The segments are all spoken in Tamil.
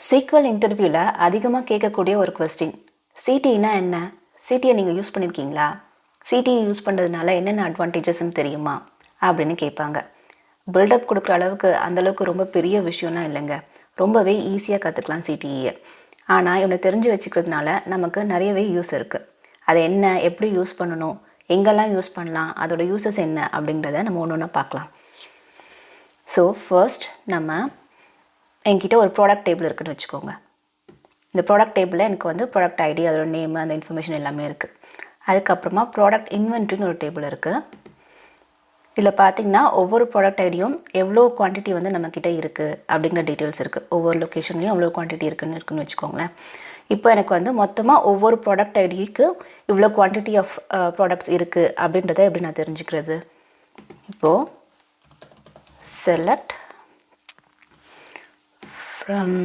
SQL இன்டர்வியூவில் அதிகமாக கேட்கக்கூடிய ஒரு கொஸ்டின், சிடிஇனா என்ன? சிடியை நீங்கள் யூஸ் பண்ணியிருக்கீங்களா? சிடிஇ யூஸ் பண்ணுறதுனால என்னென்ன அட்வான்டேஜஸ்ன்னு தெரியுமா அப்படின்னு கேட்பாங்க. பில்டப் கொடுக்குற அளவுக்கு அந்தளவுக்கு ரொம்ப பெரிய விஷயம்லாம் இல்லைங்க. ரொம்பவே ஈஸியாக கற்றுக்கலாம் சிடிஇயை. ஆனால் இவனை தெரிஞ்சு வச்சுக்கிறதுனால நமக்கு நிறையவே யூஸ் இருக்குது. அதை என்ன, எப்படி யூஸ் பண்ணணும், எங்கெல்லாம் யூஸ் பண்ணலாம், அதோட யூசஸ் என்ன அப்படிங்கிறத நம்ம ஒன்று ஒன்றா பார்க்கலாம். ஸோ ஃபர்ஸ்ட் நம்ம என்கிட்ட ஒரு ப்ராடக்ட் டேபிள் இருக்குதுன்னு வச்சுக்கோங்க. இந்த ப்ராடக்ட் டேபிளில் எனக்கு வந்து ப்ராடக்ட் ஐடி, அதோட நேம், அந்த இன்ஃபர்மேஷன் எல்லாமே இருக்குது. அதுக்கப்புறமா ப்ராடக்ட் இன்வென்ட்ரின்னு ஒரு டேபிள் இருக்குது. இதில் பார்த்திங்கன்னா ஒவ்வொரு ப்ராடக்ட் ஐடியும் எவ்வளோ குவான்டிட்டி வந்து நம்மக்கிட்ட இருக்குது அப்படிங்கிற டீட்டெயில்ஸ் இருக்குது. ஒவ்வொரு லொக்கேஷன்லேயும் எவ்வளோ குவான்டிட்டி இருக்குன்னு வச்சுக்கோங்களேன். இப்போ எனக்கு வந்து மொத்தமாக ஒவ்வொரு ப்ராடக்ட் ஐடிக்கு இவ்வளோ குவான்டிட்டி ஆஃப் ப்ராடக்ட்ஸ் இருக்குது அப்படின்றத எப்படி நான் தெரிஞ்சுக்கிறது? இப்போது செலக்ட் ஃப்ரம்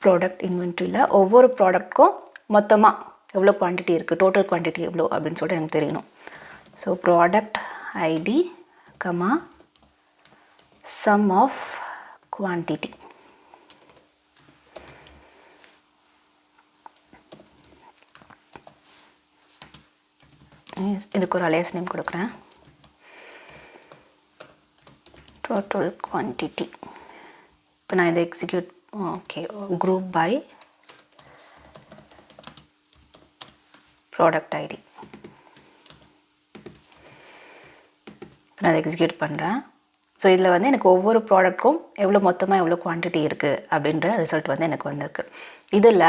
ப்ராடக்ட் இன்வென்ட்ரியில் ஒவ்வொரு ப்ராடக்ட்க்கும் மொத்தமாக எவ்வளோ குவான்டிட்டி இருக்குது, டோட்டல் குவான்டிட்டி எவ்வளோ அப்படின்னு சொல்லிட்டு எனக்கு தெரியணும். So product ID comma sum of quantity. இதுக்கு ஒரு அலையஸ் நேம் கொடுக்குறேன், டோட்டல் குவான்டிட்டி. இப்போ நான் இதை execute, okay, group by product ID. இப்போ நான் அதை எக்ஸிக்யூட் பண்ணுறேன். ஸோ இதில் வந்து எனக்கு ஒவ்வொரு ப்ராடக்ட்க்கும் மொத்தமாக எவ்வளோ குவான்டிட்டி இருக்குது அப்படின்ற ரிசல்ட் வந்து எனக்கு வந்திருக்கு. இதில்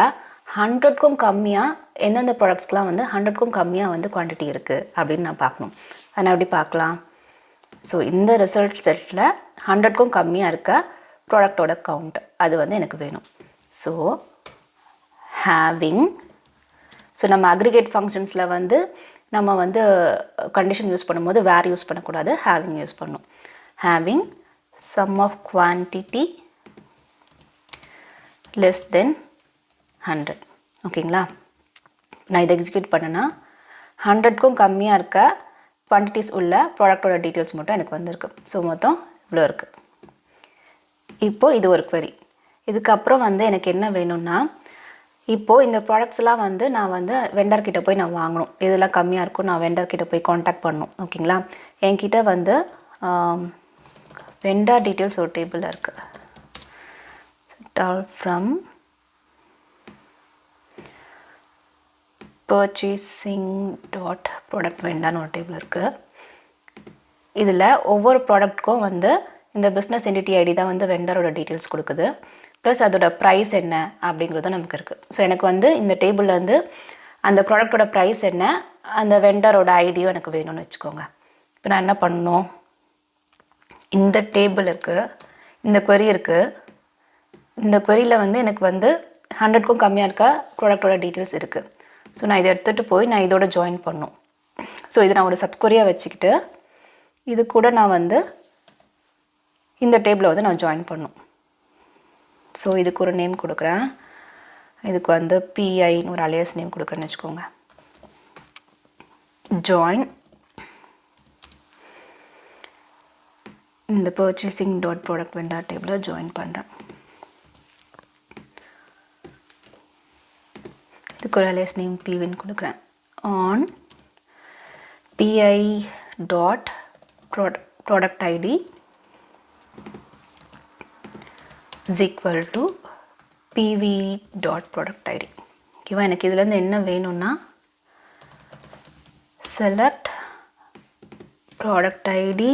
100க்கும் கம்மியாக எந்தெந்த ப்ராடக்ட்ஸ்க்கெலாம் வந்து 100க்கும் கம்மியாக வந்து குவான்டிட்டி இருக்குது அப்படின்னு நான் பார்க்கணும். அதை நான் எப்படி பார்க்கலாம்? ஸோ இந்த ரிசல்ட் செட்டில் 100க்கும் கம்மியாக இருக்க ப்ராடக்டோட கவுண்ட் அது வந்து எனக்கு வேணும். ஸோ ஹேவிங், ஸோ நம்ம அக்ரிகேட் ஃபங்க்ஷன்ஸில் வந்து நம்ம வந்து கண்டிஷன் யூஸ் பண்ணும்போது வேர் யூஸ் பண்ணக்கூடாது, ஹேவிங் யூஸ் பண்ணணும். Having sum of quantity less than 100. ஓகேங்களா? நான் இதை எக்ஸிக்யூட் பண்ணேன்னா 100க்கும் கம்மியாக இருக்க குவான்டிட்டிஸ் உள்ள ப்ராடக்டோட டீட்டெயில்ஸ் மட்டும் எனக்கு வந்திருக்கு. ஸோ மொத்தம் இவ்வளோ இருக்குது. இப்போது இது ஒரு query. இதுக்கப்புறம் வந்து எனக்கு என்ன வேணும்னா, இப்போது இந்த ப்ராடக்ட்ஸ்லாம் வந்து நான் வந்து வெண்டர்கிட்ட போய் நான் வாங்கணும். இதெல்லாம் கம்மியாக இருக்கும், நான் வெண்டர்கிட்ட போய் காண்டாக்ட் பண்ணணும். ஓகேங்களா? என்கிட்ட வந்து வெண்டர் டீட்டெயில்ஸ் ஒரு டேபிளில் இருக்குது. ஃப்ரம் purchasing dot product vendorனு ஒரு டேபிள் இருக்குது. இதில் ஒவ்வொரு ப்ராடக்ட்க்கும் வந்து இந்த பிஸ்னஸ் என்டிட்டி ஐடி தான் வந்து வெண்டரோட டீட்டெயில்ஸ் கொடுக்குது. ப்ளஸ் அதோட ப்ரைஸ் என்ன அப்படிங்கிறதும் நமக்கு இருக்குது. ஸோ எனக்கு வந்து இந்த டேபிளில் வந்து அந்த ப்ராடக்டோட ப்ரைஸ் என்ன, அந்த வெண்டரோட ஐடியும் எனக்கு வேணும்னு வச்சுக்கோங்க. இப்போ நான் என்ன பண்ணணும், இந்த டேபிள் இருக்குது, இந்த query இருக்குது. இந்த queryயில் வந்து எனக்கு வந்து 100க்கும் கம்மியாக இருக்க ப்ராடக்டோட டீட்டெயில்ஸ் இருக்குது. ஸோ நான் இதை எடுத்துகிட்டு போய் நான் இதோட ஜாயின் பண்ணணும். ஸோ இதை நான் ஒரு சப்கொரியாக வச்சுக்கிட்டு இது கூட நான் வந்து இந்த டேபிளை வந்து நான் ஜாயின் பண்ணணும். ஸோ இதுக்கு ஒரு நேம் கொடுக்குறேன். இதுக்கு வந்து பிஐன்னு ஒரு அலையஸ் நேம் கொடுக்குறேன்னு வச்சுக்கோங்க. ஜாயின் இந்த பர்ச்சேசிங் டாட் ப்ராடக்ட் வெண்டர் டேபிளை ஜாயின் பண்ணுறேன். இதுக்கு ஒரு அலையஸ் நேம் பிவின்னு கொடுக்குறேன். On PI dot product ID is equal to PV dot product ID. ஓகேவா? எனக்கு இதுலேருந்து என்ன வேணும்னா, செலக்ட் ப்ராடக்ட் ஐடி,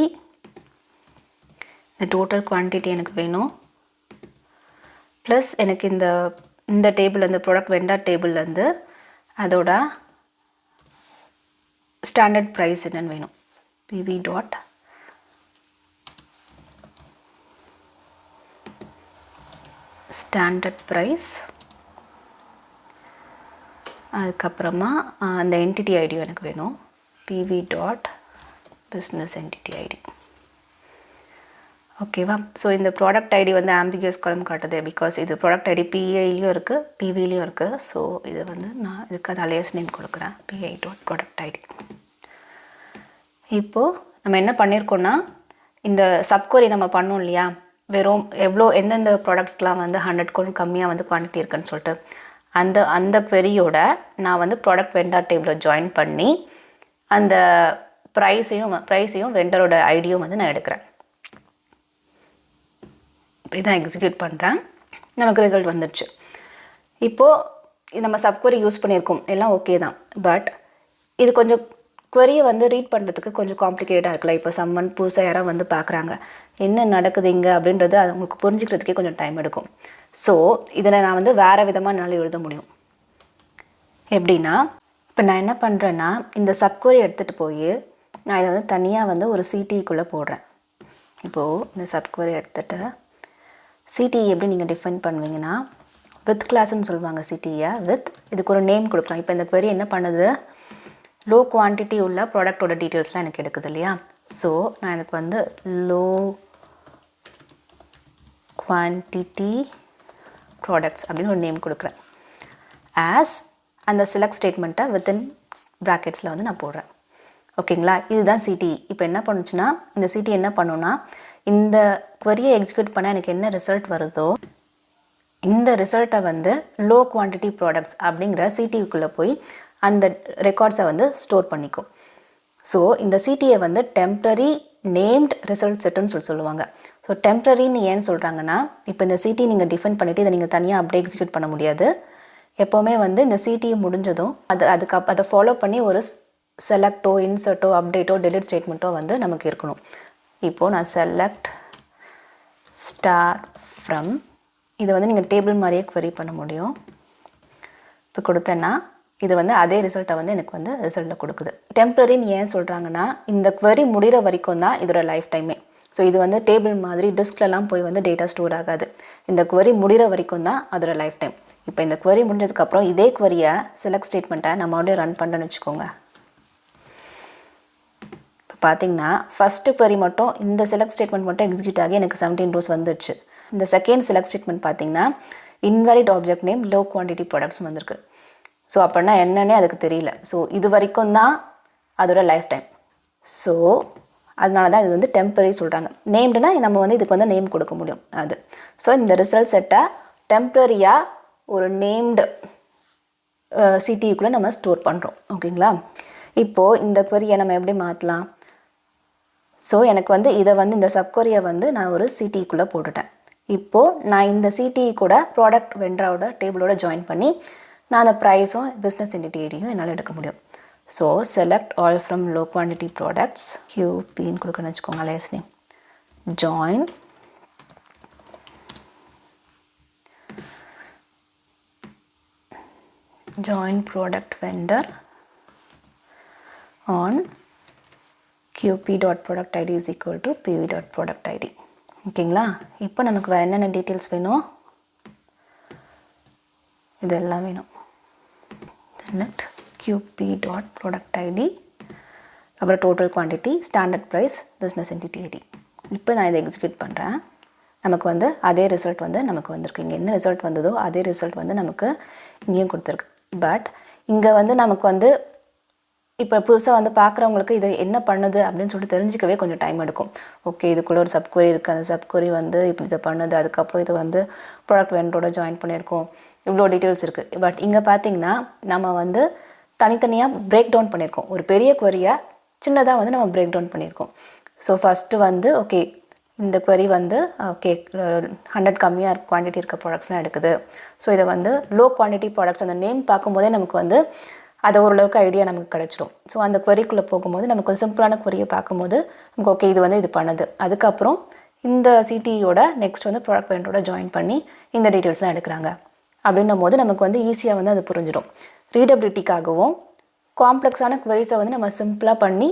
இந்த டோட்டல் குவான்டிட்டி எனக்கு வேணும், ப்ளஸ் எனக்கு இந்த டேபிள், இந்த ப்ராடக்ட் வெண்டர் டேபிள்லேருந்து அதோட ஸ்டாண்டர்ட் ப்ரைஸ் என்னன்னு வேணும். PV dot standard price. அதுக்கப்புறமா அந்த என்டிட்டி ஐடியும் எனக்கு வேணும், PV dot business entity ID. ஓகேவா? ஸோ இந்த ப்ராடக்ட் ஐடி வந்து ஆம்பிகியஸ் காலம் காட்டுது, பிகாஸ் இது ப்ராடக்ட் ஐடி பிஐலையும் இருக்குது, பிவிலையும் இருக்குது. ஸோ இது வந்து நான் இதுக்கு அது அலையஸ் நேம் கொடுக்குறேன், பிஐ டாட் ப்ராடக்ட் ஐடி. இப்போது நம்ம என்ன பண்ணியிருக்கோன்னா, இந்த சப்கொரி நம்ம பண்ணோம் இல்லையா, வெறும் எவ்வளோ எந்தெந்த ப்ராடக்ட்ஸ்க்கெலாம் வந்து 100 கம்மியாக வந்து குவான்டிட்டி இருக்குன்னு சொல்லிட்டு அந்த queryயோட நான் வந்து ப்ராடக்ட் வெண்டார் டேபிளில் ஜாயின் பண்ணி அந்த ப்ரைஸையும் வெண்டரோட ஐடியும் வந்து நான் எடுக்கிறேன். இப்போ இதை நான் எக்ஸிக்யூட் பண்ணுறேன். நமக்கு ரிசல்ட் வந்துடுச்சு. இப்போது நம்ம சப்குவரி யூஸ் பண்ணியிருக்கோம், எல்லாம் ஓகே தான். பட் இது கொஞ்சம் குவரியை வந்து ரீட் பண்ணுறதுக்கு கொஞ்சம் காம்ப்ளிகேட்டாக இருக்குல்ல. இப்போ சம்மன் புதுசாக யாராவது வந்து பார்க்குறாங்க, என்ன நடக்குது இங்கே அப்படின்றது அது அவங்களுக்கு புரிஞ்சுக்கிறதுக்கே கொஞ்சம் டைம் எடுக்கும். ஸோ இதில் நான் வந்து வேறு விதமாக என்னால் எழுத முடியும். எப்படின்னா, இப்போ நான் என்ன பண்ணுறேன்னா, இந்த சப்குவரி எடுத்துகிட்டு போய் நான் இதை வந்து தனியாக வந்து ஒரு சிடிக்குள்ளே போடுறேன். இப்போது இந்த சப்குவரி எடுத்துகிட்டு சிடிஇ எப்படி நீங்கள் டிஃபைன் பண்ணுவீங்கன்னா, வித் கிளாஸ்ன்னு சொல்லுவாங்க சிடிஇயை. இதுக்கு ஒரு நேம் கொடுக்கலாம். இப்போ இந்த query என்ன பண்ணுது, லோ குவான்டிட்டி உள்ள ப்ராடக்டோட டீட்டெயில்ஸ்லாம் எனக்கு எடுக்குது இல்லையா. ஸோ நான் எனக்கு வந்து லோ குவான்டிட்டி ப்ராடக்ட்ஸ் அப்படின்னு ஒரு நேம் கொடுக்குறேன். ஆஸ் அந்த செலக்ட் ஸ்டேட்மெண்ட்டை வித்தின் ப்ராக்கெட்ஸில் வந்து நான் போடுறேன். ஓகேங்களா, இதுதான் சிடிஇ. இப்போ என்ன பண்ணுச்சுன்னா, இந்த சிடிஇ என்ன பண்ணுன்னா, இந்த queryயை எக்ஸிக்யூட் பண்ணால் எனக்கு என்ன ரிசல்ட் வருதோ இந்த ரிசல்ட்டை வந்து லோ குவான்டிட்டி ப்ராடக்ட்ஸ் அப்படிங்கிற சிடிஇக்குள்ளே போய் அந்த ரெக்கார்ட்ஸை வந்து ஸ்டோர் பண்ணிக்கும். ஸோ இந்த சிடியை வந்து டெம்ப்ரரி நேம்ட் ரிசல்ட் செட்டுன்னு சொல்லுவாங்க. ஸோ டெம்ப்ரரின்னு ஏன்னு சொல்கிறாங்கன்னா, இப்போ இந்த சிடி நீங்கள் டிஃபைன் பண்ணிவிட்டு இதை நீங்கள் தனியாக அப்படியே எக்ஸிக்யூட் பண்ண முடியாது. எப்போவுமே வந்து இந்த சிடிஇ முடிஞ்சதும் அதை ஃபாலோ பண்ணி ஒரு செலக்டோ இன்சர்ட்டோ அப்டேட்டோ டெலிட் ஸ்டேட்மெண்ட்டோ வந்து நமக்கு இருக்கணும். இப்போது நான் செலக்ட் ஸ்டார் ஃப்ரம் இதை வந்து நீங்கள் டேபிள் மாதிரியே query பண்ண முடியும். இப்போ கொடுத்தேன்னா இது வந்து அதே ரிசல்ட்டை வந்து எனக்கு வந்து ரிசல்ட்டில் கொடுக்குது. டெம்ப்ரரின்னு ஏன் சொல்கிறாங்கன்னா, இந்த query முடிகிற வரைக்கும் தான் இதோட லைஃப் டைமே. ஸோ இது வந்து டேபிள் மாதிரி டிஸ்க்லலாம் போய் வந்து டேட்டா ஸ்டோர் ஆகாது. இந்த query முடிகிற வரைக்கும் தான் அதோட லைஃப் டைம். இப்போ இந்த query முடிஞ்சதுக்கப்புறம் இதே queryயை செலக்ட் ஸ்டேட்மெண்ட்டை நம்ம மறுபடியும் ரன் பண்ணுறேன்னு வச்சுக்கோங்க. இப்போ பார்த்தீங்கன்னா ஃபஸ்ட்டு query மட்டும் இந்த செலக்ட் ஸ்டேட்மெண்ட் மட்டும் எக்ஸிக்யூட் ஆகி எனக்கு 17 rows வந்துடுச்சு. இந்த செகண்ட் செலக்ட் ஸ்டேட்மெண்ட் பார்த்தீங்கன்னா invalid object name low quantity products வந்திருக்கு. ஸோ அப்படின்னா என்னன்னே அதுக்கு தெரியல. ஸோ இது வரைக்கும் தான் அதோட லைஃப் டைம். ஸோ அதனால தான் இது வந்து டெம்பரரி சொல்கிறாங்க. நேம்டுனா நம்ம வந்து இதுக்கு வந்து நேம் கொடுக்க முடியும் அது. ஸோ இந்த ரிசல்ட் செட்டை டெம்ப்ரரியாக ஒரு நேம்டு சிடிக்குள்ளே நம்ம ஸ்டோர் பண்ணுறோம். ஓகேங்களா, இப்போது இந்த queryயை நம்ம எப்படி மாற்றலாம். ஸோ எனக்கு வந்து இதை வந்து இந்த சப்குவரியை வந்து நான் ஒரு சிடிக்குள்ளே போட்டுட்டேன். இப்போது நான் இந்த சிடிஇ கூட ப்ராடக்ட் வெண்டரோட டேபிளோட ஜாயின் பண்ணி நான் அந்த ப்ரைஸும் பிஸ்னஸ் என்டிட்டியையும் என்னால் எடுக்க முடியும். So select all from low quantity products QPன்னு கொடுக்கணும்னு வச்சுக்கோங்க, alias name, join product vendor on qp.productid is equal to pv.productid. ஓகேங்களா, இப்போ நமக்கு வேறு என்னென்ன டீட்டெயில்ஸ் வேணும், இதெல்லாம் வேணும். செலக்ட் qp.productid, அப்புறம் total quantity, standard price, business entity ID. இப்போ நான் இதை எக்ஸிக்யூட் பண்ணுறேன். நமக்கு வந்து அதே ரிசல்ட் வந்து நமக்கு வந்திருக்கு. இங்கே என்ன ரிசல்ட் வந்ததோ அதே ரிசல்ட் வந்து நமக்கு இங்கேயும் கொடுத்துருக்கு. பட் இங்கே வந்து நமக்கு வந்து இப்போ புதுசாக வந்து பார்க்குறவங்களுக்கு இது என்ன பண்ணுது அப்படின்னு சொல்லிட்டு தெரிஞ்சிக்கவே கொஞ்சம் டைம் எடுக்கும். ஓகே, இதுக்குள்ளே ஒரு சப்குவரி இருக்குது, அந்த சப்குவரி வந்து இப்படி இதை பண்ணுது, அதுக்கப்புறம் இது வந்து ப்ராடக்ட் வெண்டரோட ஜாயின் பண்ணியிருக்கோம், இவ்வளோ டீட்டெயில்ஸ் இருக்குது. பட் இங்கே பார்த்திங்கன்னா நம்ம வந்து தனித்தனியாக பிரேக் டவுன் பண்ணியிருக்கோம். ஒரு பெரிய queryயை சின்னதாக வந்து நம்ம பிரேக் டவுன் பண்ணியிருக்கோம். ஸோ ஃபஸ்ட்டு வந்து ஓகே, இந்த query வந்து ஓகே 100 கம்மியாக குவான்டிட்டி இருக்க ப்ராடக்ட்ஸ்லாம் எடுக்குது. ஸோ இதை வந்து லோ குவான்டிட்டி ப்ராடக்ட்ஸ் அந்த நேம் பார்க்கும்போதே நமக்கு வந்து அதை ஓரளவுக்கு ஐடியா நமக்கு கிடச்சிடும். ஸோ அந்த queryக்குள்ளே போகும்போது நமக்கு ஒரு சிம்பிளான queryயை பார்க்கும்போது நமக்கு ஓகே இது வந்து இது பண்ணுது. அதுக்கப்புறம் இந்த சிடியோட நெக்ஸ்ட் வந்து ப்ராடக்ட் வெண்டரோட ஜாயின் பண்ணி இந்த டீட்டெயில்ஸ்லாம் எடுக்கிறாங்க அப்படின்னும் போது நமக்கு வந்து ஈஸியாக வந்து அது புரிஞ்சிடும். ரீடபிலிட்டிக்காகவும் காம்ப்ளெக்ஸான queryஸை வந்து நம்ம சிம்பிளாக பண்ணி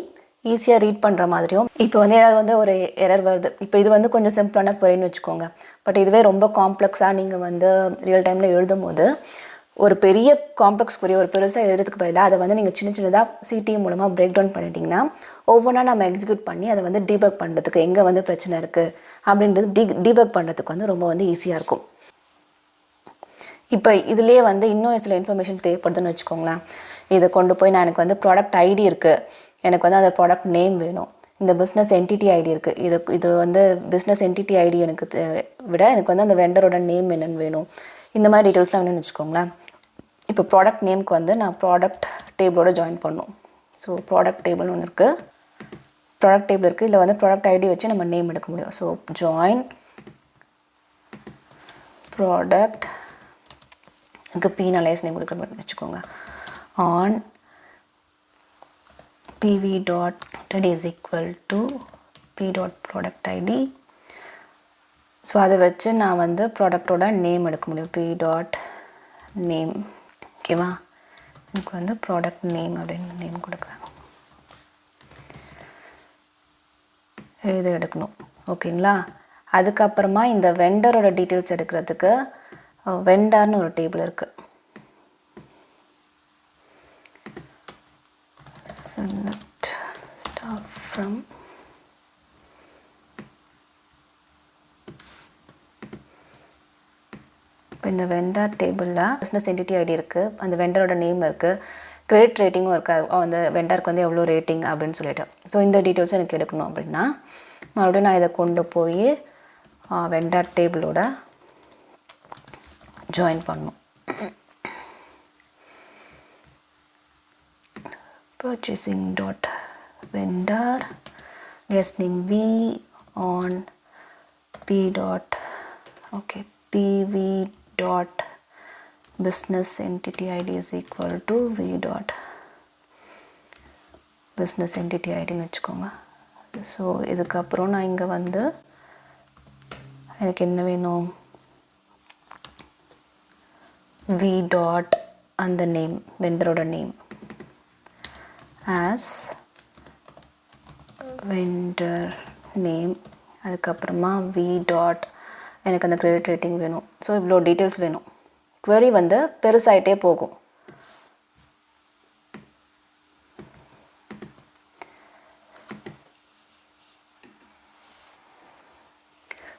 ஈஸியாக ரீட் பண்ணுற மாதிரியும். இப்போ வந்து ஏதாவது வந்து ஒரு எரர் வருது, இப்போ இது வந்து கொஞ்சம் சிம்பிளான queryன்னு வச்சுக்கோங்க. பட் இதுவே ரொம்ப காம்ப்ளெக்ஸாக நீங்கள் வந்து ரியல் டைமில் எழுதும் போது ஒரு பெரிய காம்ப்ளெக்ஸ் query ஒரு பெருசாக எழுதுறதுக்கு பதிலாக அதை வந்து நீங்கள் சின்ன சின்னதாக சிடிஇ மூலமாக பிரேக் டவுன் பண்ணிட்டீங்கன்னா ஒவ்வொன்றா நம்ம எக்ஸிக்யூட் பண்ணி அதை வந்து டீபக் பண்ணுறதுக்கு எங்கே வந்து பிரச்சனை இருக்குது அப்படின்றது டீபக் பண்ணுறதுக்கு வந்து ரொம்ப வந்து ஈஸியாக இருக்கும். இப்போ இதுலேயே வந்து இன்னும் சில இன்ஃபர்மேஷன் தேவைப்படுதுன்னு வச்சுக்கோங்களேன். இதை கொண்டு போய் நான் எனக்கு வந்து ப்ராடக்ட் ஐடி இருக்குது, எனக்கு வந்து அந்த ப்ராடக்ட் நேம் வேணும், இந்த பிஸ்னஸ் என்டிட்டி ஐடி இருக்குது, இது வந்து பிஸ்னஸ் என்டிட்டி ஐடி எனக்கு விட எனக்கு வந்து அந்த வெண்டரோட நேம் என்னென்னு வேணும். இந்த மாதிரி டீட்டெயில்ஸ்லாம் வேணும்னு வச்சுக்கோங்களேன். இப்போ ப்ராடக்ட் நேம்க்கு வந்து நான் ப்ராடக்ட் டேபிளோட ஜாயின் பண்ணணும். ஸோ ப்ராடக்ட் டேபிள்னு ஒன்று இருக்குது, ப்ராடக்ட் டேபிள் இருக்குது. இதில் வந்து ப்ராடக்ட் ஐடி வச்சு நம்ம நேம் எடுக்க முடியும். ஸோ ஜாயின் ப்ராடக்ட், இதுக்கு பீனலைஸ் நேம் கொடுக்க மட்டும் வச்சுக்கோங்க. On pv dot is equal to p dot product id. So அதை வச்சு நான் வந்து ப்ராடக்டோட நேம் எடுக்க முடியும். p dot name. ஓகேவா, எனக்கு வந்து ப்ராடக்ட் நேம் அப்படின்னு நேம் கொடுக்குறேன். இது எடுக்கணும். ஓகேங்களா, அதுக்கப்புறமா இந்த வெண்டரோட டீட்டெயில்ஸ் எடுக்கிறதுக்கு வெண்டார்னு ஒரு டேபிள் இருக்குது. Select staff from இப்போ இந்த வெண்டர் டேபிளில் பிஸ்னஸ் என்டிட்டி ஐடி இருக்குது, அந்த வெண்டரோட நேம் இருக்குது, கிரெடிட் ரேட்டிங்கும் இருக்குது, அந்த வெண்டருக்கு வந்து எவ்வளோ ரேட்டிங் அப்படின்னு சொல்லிட்டு. ஸோ இந்த டீட்டெயில்ஸும் எனக்கு எடுக்கணும் அப்படின்னா மறுபடியும் நான் இதை கொண்டு போய் வெண்டர் டேபிளோட ஜாயின் பண்ணணும். purchasing dot vendor listening v on p dot pv dot business entity id is equal to v dot business entity id ன்னு வச்சுக்கோங்க. ஸோ இதுக்கப்புறம் நான் இங்கே வந்து எனக்கு என்ன வேணும், v dot அந்த நேம் வெண்டரோட நேம் as vendor name, அதுக்கப்புறமா v dot எனக்கு அந்த கிரெடிட் ரேட்டிங் வேணும். ஸோ இவ்வளோ டீட்டெயில்ஸ் வேணும். query வந்து பெருசாயிட்டே போகும்.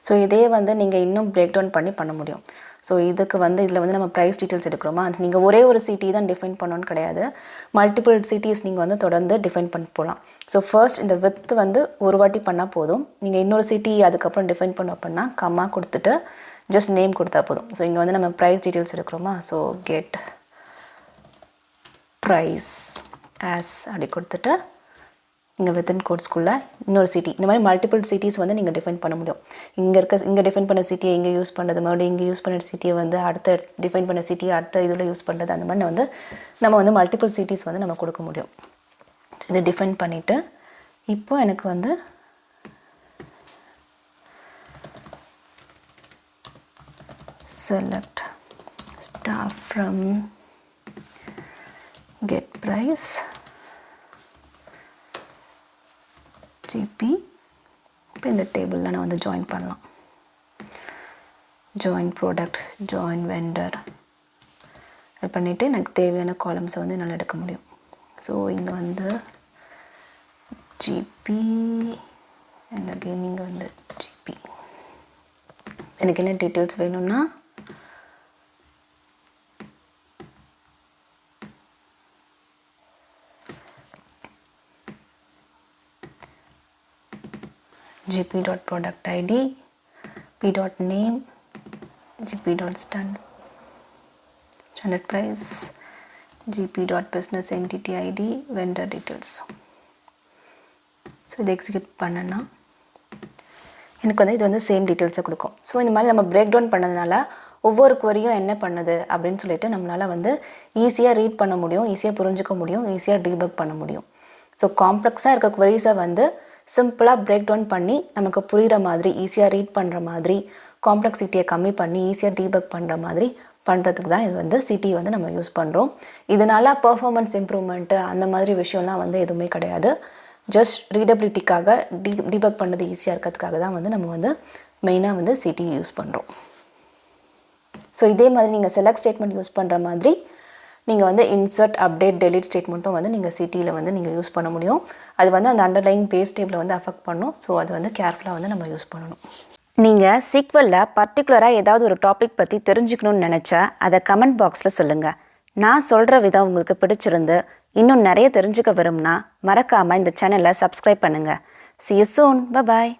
ஸோ இதே வந்து நீங்கள் இன்னும் பிரேக் டவுன் பண்ண முடியும். ஸோ இதுக்கு வந்து இதில் வந்து நம்ம ப்ரைஸ் டீட்டெயில்ஸ் எடுக்கிறோமா, நீங்கள் ஒரே ஒரு சிட்டி தான் டிஃபைன் பண்ணணும்னு கிடையாது, மல்டிபிள் சிட்டிஸ் நீங்கள் வந்து தொடர்ந்து டிஃபைன் பண்ணி போகலாம். ஸோ ஃபர்ஸ்ட் இந்த வித் வந்து ஒரு வாட்டி பண்ணால் போதும். நீங்கள் இன்னொரு சிட்டி அதுக்கப்புறம் டிஃபைன் பண்ண அப்படின்னா கம்மா கொடுத்துட்டு ஜஸ்ட் நேம் கொடுத்தா போதும். ஸோ இங்கே வந்து நம்ம ப்ரைஸ் டீட்டெயில்ஸ் எடுக்கிறோமா, ஸோ கெட் ப்ரைஸ் ஆஸ் அப்படி கொடுத்துட்டு இங்கே வித்தின் கோட்ஸ்குள்ளே இன்னொரு சிட்டி, இந்த மாதிரி மல்டிபிள் சிட்டிஸ் வந்து நீங்கள் டிஃபைன் பண்ண முடியும். இங்கே டிஃபைன் பண்ண சிட்டியை இங்கே யூஸ் பண்ணுறது, மறுபடியும் இங்கே யூஸ் பண்ண சிட்டியை வந்து அடுத்த டிஃபைன் பண்ண சிட்டியை அடுத்த இதில் யூஸ் பண்ணுறது, அந்த மாதிரி வந்து நம்ம வந்து மல்டிபிள் சிட்டிஸ் வந்து நம்ம கொடுக்க முடியும். இதை டிஃபைன் பண்ணிவிட்டு இப்போது எனக்கு வந்து select staff from get price GP. இப்போ இந்த டேபிளில் நான் வந்து ஜாயின் பண்ணலாம். ஜாயின் ப்ராடக்ட், ஜாயின் வெண்டர் அது பண்ணிவிட்டு எனக்கு தேவையான காலம்ஸை வந்து என்னால் எடுக்க முடியும். ஸோ இங்கே வந்து ஜிபி அண்ட் அகெயின் இங்கே வந்து ஜிபி. எனக்கு என்ன டீட்டெயில்ஸ் வேணும்னா gp dot product id, p dot name, gp dot standard price, gp dot business entity id, vendor details. So இதை எக்ஸிக்யூட் பண்ணனா எனக்கு வந்து இது வந்து சேம் டீட்டெயில்ஸை கொடுக்கும். ஸோ இந்த மாதிரி நம்ம பிரேக் டவுன் பண்ணதுனால ஒவ்வொரு குவரியும் என்ன பண்ணுது அப்படின்னு சொல்லிட்டு நம்மளால் வந்து ஈஸியாக ரீட் பண்ண முடியும், ஈஸியாக புரிஞ்சுக்க முடியும், ஈஸியாக டீபக் பண்ண முடியும். ஸோ காம்ப்ளெக்ஸாக இருக்க குவரிஸை வந்து சிம்பிளாக பிரேக் டவுன் பண்ணி நமக்கு புரிகிற மாதிரி, ஈஸியாக ரீட் பண்ணுற மாதிரி, காம்ப்ளெக்சிட்டியை கம்மி பண்ணி ஈஸியாக டீபக் பண்ணுற மாதிரி பண்ணுறதுக்கு தான் இது வந்து சிடி வந்து நம்ம யூஸ் பண்ணுறோம். இதனால் பர்ஃபார்மன்ஸ் இம்ப்ரூவ்மெண்ட்டு அந்த மாதிரி விஷயம்லாம் வந்து எதுவுமே கிடையாது. ஜஸ்ட் ரீடபிலிட்டிக்காக டீபக் பண்ணது ஈஸியாக இருக்கிறதுக்காக தான் வந்து நம்ம வந்து மெயினாக வந்து சிடி யூஸ் பண்ணுறோம். ஸோ இதே மாதிரி நீங்கள் செலக்ட் ஸ்டேட்மெண்ட் யூஸ் பண்ணுற மாதிரி நீங்கள் வந்து இன்சர்ட், அப்டேட், டெலிட் ஸ்டேட்மெண்ட்டும் வந்து நீங்கள் சிடியில் வந்து நீங்கள் யூஸ் பண்ண முடியும். அது வந்து அந்த அண்டர்லைங் பேஸ் டேபிளை வந்து அஃபெக்ட் பண்ணும். ஸோ அது வந்து கேர்ஃபுல்லாக வந்து நம்ம யூஸ் பண்ணணும். நீங்கள் SQLல பர்டிகுலராக ஏதாவது ஒரு டாபிக் பற்றி தெரிஞ்சுக்கணும்னு நினச்சா அதை கமெண்ட் பாக்ஸில் சொல்லுங்கள். நான் சொல்கிற விதம் உங்களுக்கு பிடிச்சிருந்து இன்னும் நிறைய தெரிஞ்சுக்க விரும்புனா மறக்காமல் இந்த சேனலை சப்ஸ்கிரைப் பண்ணுங்கள். See you soon. Bye-bye.